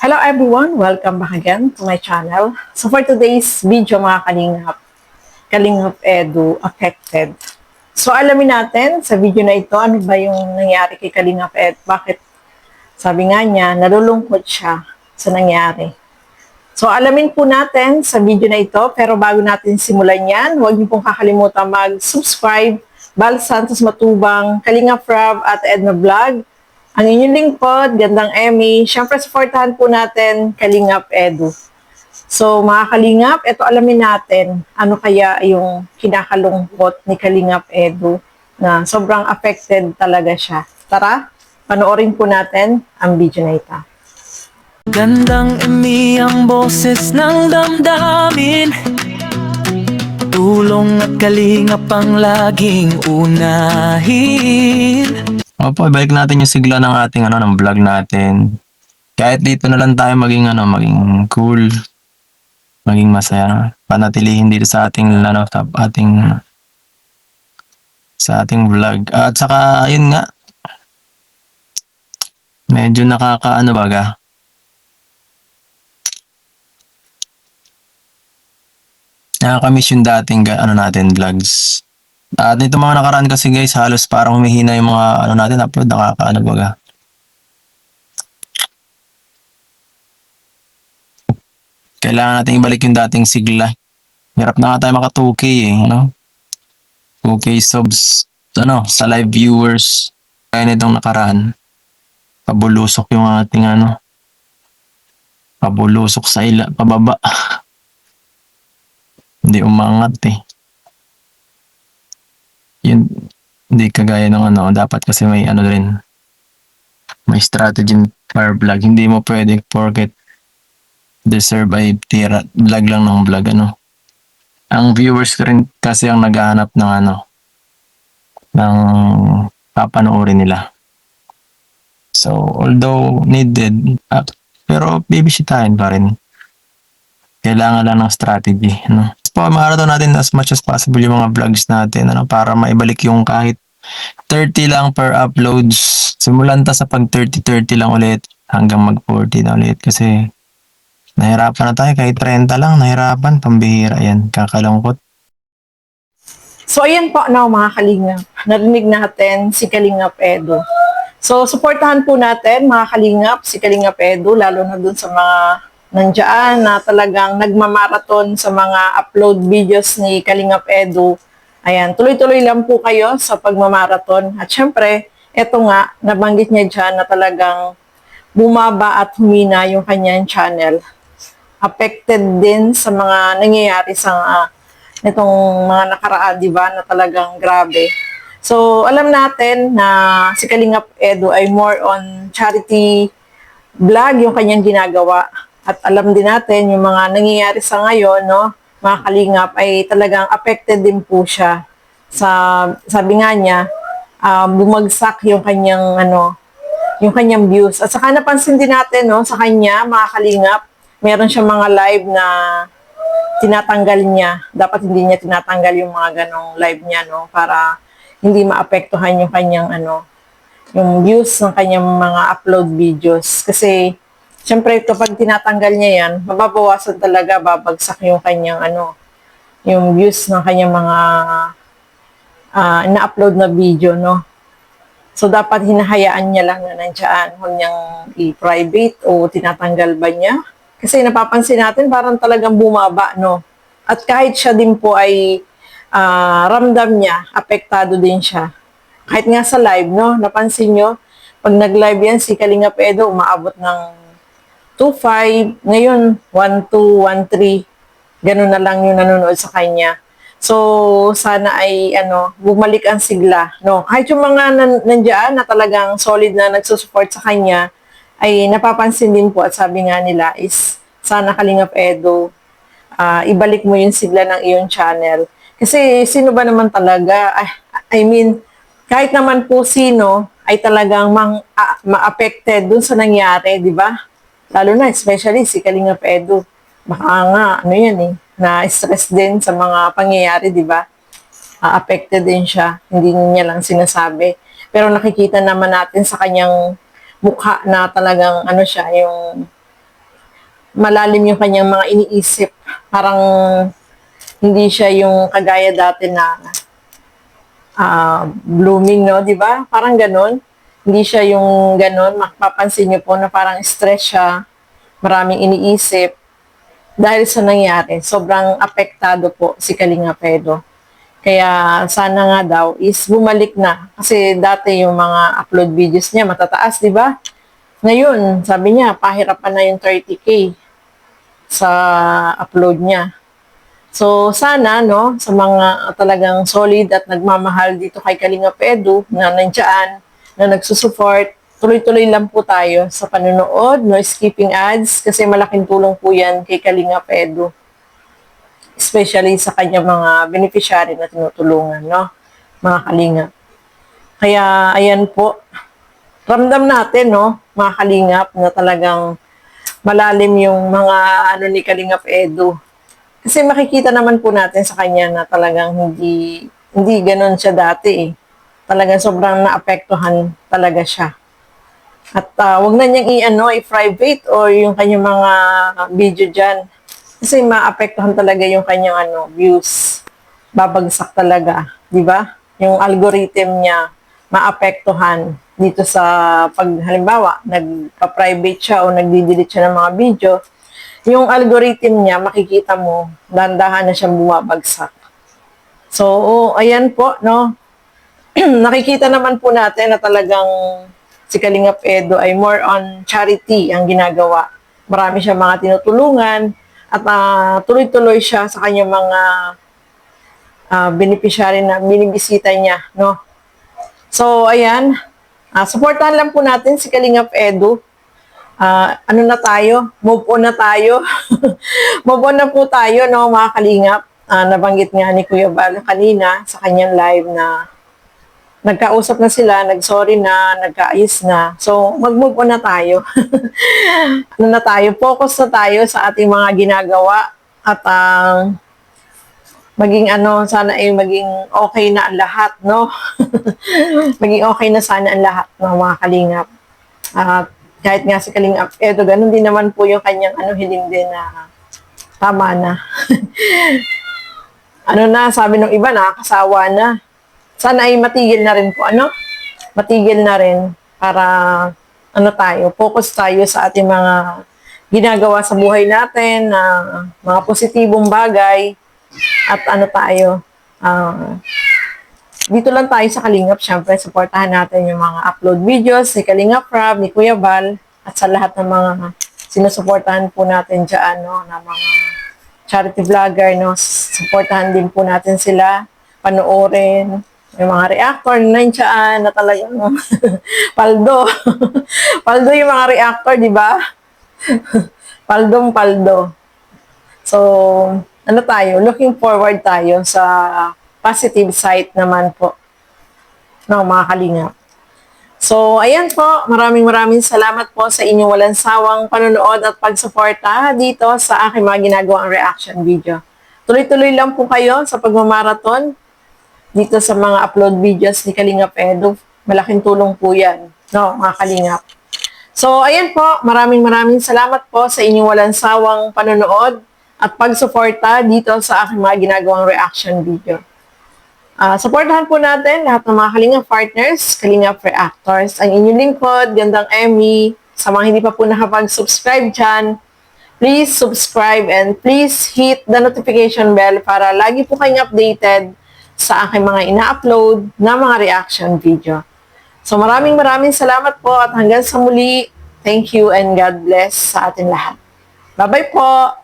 Hello everyone! Welcome back again to my channel. So for today's video mga Kalingap Edu affected. So alamin natin sa video na ito ano ba yung nangyari kay Kalingap Ed. Bakit sabi nga niya nalulungkot siya sa nangyari. So alamin po natin sa video na ito pero bago natin simulan yan, huwag niyo pong kakalimutan mag-subscribe. Bal Santos Matubang, Kalingap Rob at Edna Vlog. Ang inyong lingkod, Gandang Emmy. Siyempre, supportahan po natin Kalingap Edu. So, mga Kalingap, ito alamin natin ano kaya yung kinakalungkot ni Kalingap Edu na sobrang affected talaga siya. Tara, panoorin po natin ang video na ito. Gandang Emmy ang boses ng damdamin. Tulong at kalingap ang laging unahin. Opo, balik natin yung sigla ng ating ng vlog natin. Kahit dito na lang tayo maging maging cool, maging masaya, panatilihin dito sa ating sa ating vlog. At saka ayun nga. Medyo nakakaano baga. Nakakamiss yung dating natin vlogs. At nito mga nakaraan kasi guys, halos parang humihina yung mga natin upload, nakakaano baga. Kailangan natin ibalik yung dating sigla. Hirap na nga tayo maka 2K eh, 2K subs, sa live viewers. Kaya nitong nakaraan, pabulusok yung ating pabulusok sa pababa. Hindi umangat eh. Yun, hindi kagaya ng dapat kasi may rin, may strategy para vlog. Hindi mo pwede forget deserve ay tira, vlog lang ng vlog, Ang viewers rin kasi ang naghahanap ng ng papanoorin nila. So, although needed, pero bibisitahin pa rin. Kailangan lang ng strategy, Pamaraton natin as much as possible yung mga vlogs natin para maibalik yung kahit 30 lang per uploads. Simulan ta sa pag 30 lang ulit hanggang mag 40 na ulit kasi nahirapan na tayo kahit 30 lang, nahirapan, pambihira yan, kakalungkot. So ayan po mga Kalingap, narinig natin si Kalingap Edu. So supportahan po natin mga Kalingap, si Kalingap Edu, lalo na dun sa mga nandiyan na talagang nagmamarathon sa mga upload videos ni Kalingap Edu. Ayan, tuloy-tuloy lang po kayo sa pagmamarathon. At syempre, eto nga, nabanggit niya dyan na talagang bumaba at humina yung kanyang channel. Affected din sa mga nangyayari sa nitong mga nakaraan, di ba, na talagang grabe. So, alam natin na si Kalingap Edu ay more on charity vlog yung kanyang ginagawa. At alam din natin yung mga nangyayari sa ngayon, mga Kalingap, ay talagang affected din po siya. Sabi nga niya, bumagsak yung kanyang, yung kanyang views. At saka napansin din natin, sa kanya, mga Kalingap, meron siyang mga live na tinatanggal niya. Dapat hindi niya tinatanggal yung mga ganong live niya, para hindi maapektuhan yung kanyang, yung views ng kanyang mga upload videos. Kasi, siyempre, kapag tinatanggal niya yan, mababawasan talaga, babagsak yung kanyang, yung views ng kanyang mga na-upload na video, So, dapat hinahayaan niya lang na nandiyan. Huwag niyang i-private o tinatanggal ba niya. Kasi napapansin natin, parang talagang bumaba, At kahit siya din po ay ramdam niya, apektado din siya. Kahit nga sa live, Napansin nyo, pag nag-live yan, si Kalingap Edu, umaabot ng 2.5, ngayon 1.2, 1.3, ganun na lang yung nanonood sa kanya. So, sana ay, bumalik ang sigla, Kahit yung mga nandiyan na talagang solid na nagsusupport sa kanya, ay napapansin din po at sabi nga nila is, sana Kalingap Edu, ibalik mo yung sigla ng iyong channel. Kasi, sino ba naman talaga, kahit naman po sino, ay talagang ma-affected dun sa nangyari, di ba? Lalo na, especially si Kalingap Edu. Baka nga, na-stress din sa mga pangyayari, di ba? Affected din siya. Hindi niya lang sinasabi. Pero nakikita naman natin sa kanyang mukha na talagang, siya, yung malalim yung kanyang mga iniisip. Parang hindi siya yung kagaya dati na blooming, no? Di ba? Parang ganon. Hindi siya yung ganon. Mapapansin niyo po na parang stress siya, maraming iniisip. Dahil sa nangyari, sobrang apektado po si Kalinga Pedro. Kaya sana nga daw is bumalik na. Kasi dati yung mga upload videos niya matataas, di ba? Ngayon, sabi niya, pahirapan na yung 30K sa upload niya. So, sana, no, sa mga talagang solid at nagmamahal dito kay Kalinga Pedro na nandiyan, na nagsusupport, tuloy-tuloy lang po tayo sa panonood, no skipping ads, kasi malaking tulong po yan kay Kalinga Pedro. Especially sa kanyang mga beneficiary na tinutulungan, no, mga Kalinga. Kaya, ayan po, ramdam natin, no, mga Kalingap, na talagang malalim yung mga ano ni Kalinga Pedro. Kasi makikita naman po natin sa kanya na talagang hindi ganoon siya dati eh. Talagang sobrang naapektuhan talaga siya. At wag na niyang i-private o yung kanyang mga video dyan. Kasi maapektuhan talaga yung kanyang views. Babagsak talaga, di ba? Yung algorithm niya maapektuhan dito sa pag halimbawa nagpa-private siya o nagdi-delete siya ng mga video, yung algorithm niya, makikita mo, dahan-dahan na siyang bumabagsak. So, ayan po, no? Nakikita naman po natin na talagang si Kalinga Pedro ay more on charity ang ginagawa. Marami siya mga tinutulungan at tuloy-tuloy siya sa kanyang mga beneficiary na binibisita niya, no? So, ayan. Supportahan lang po natin si Kalinga Pedro. Ano na tayo? Move on na tayo. Move on na po tayo, no, mga Kalingap. Nabanggit nga ni Kuya Bal kanina sa kanyang live na nagkausap na sila, nag-sorry na, nagkaayos na. So, mag-move on na tayo. Ano na tayo? Focus na tayo sa ating mga ginagawa at maging sana ay maging okay na ang lahat, no? Maging okay na sana ang lahat, no, mga Kalingap. Kahit nga si Kalinga Pedro, ganun din naman po yung kanyang hiling din na tama na. Sabi ng iba, nakakasawa na. Sana ay matigil na rin po, matigil na rin para focus tayo sa ating mga ginagawa sa buhay natin, na mga positibong bagay, at dito lang tayo sa Kalingap. Siyempre, supportahan natin yung mga upload videos ni Kalingap Rob, ni Kuya Bal, at sa lahat ng mga sinusuportahan po natin dyan, no, na mga charity vlogger, no. Supportahan din po natin sila, panoorin, yung mga reactor na nandiyan, na talagang paldo. Paldo yung mga reactor, di ba? Paldong paldo. So, looking forward tayo sa positive side naman po ng mga Kalingap. So, ayan po, maraming salamat po sa inyong walang sawang panonood at pagsuporta dito sa aking mga ginagawang reaction video. Tuloy-tuloy lang po kayo sa pagmamarathon dito sa mga upload videos ni Kalinga Pedro. Malaking tulong po yan, no, mga Kalingap. So, ayan po, maraming salamat po sa inyong walang sawang panonood at pagsuporta dito sa aking mga ginagawang reaction video. Supportahan po natin lahat ng mga Kalingap partners, Kalingap reactors, ang inyong lingkod, Gandang Emmy. Sa mga hindi pa po nakapag-subscribe dyan, please subscribe and please hit the notification bell para lagi po kayong updated sa aking mga ina-upload na mga reaction video. So maraming salamat po at hanggang sa muli, thank you and God bless sa ating lahat. Bye-bye po!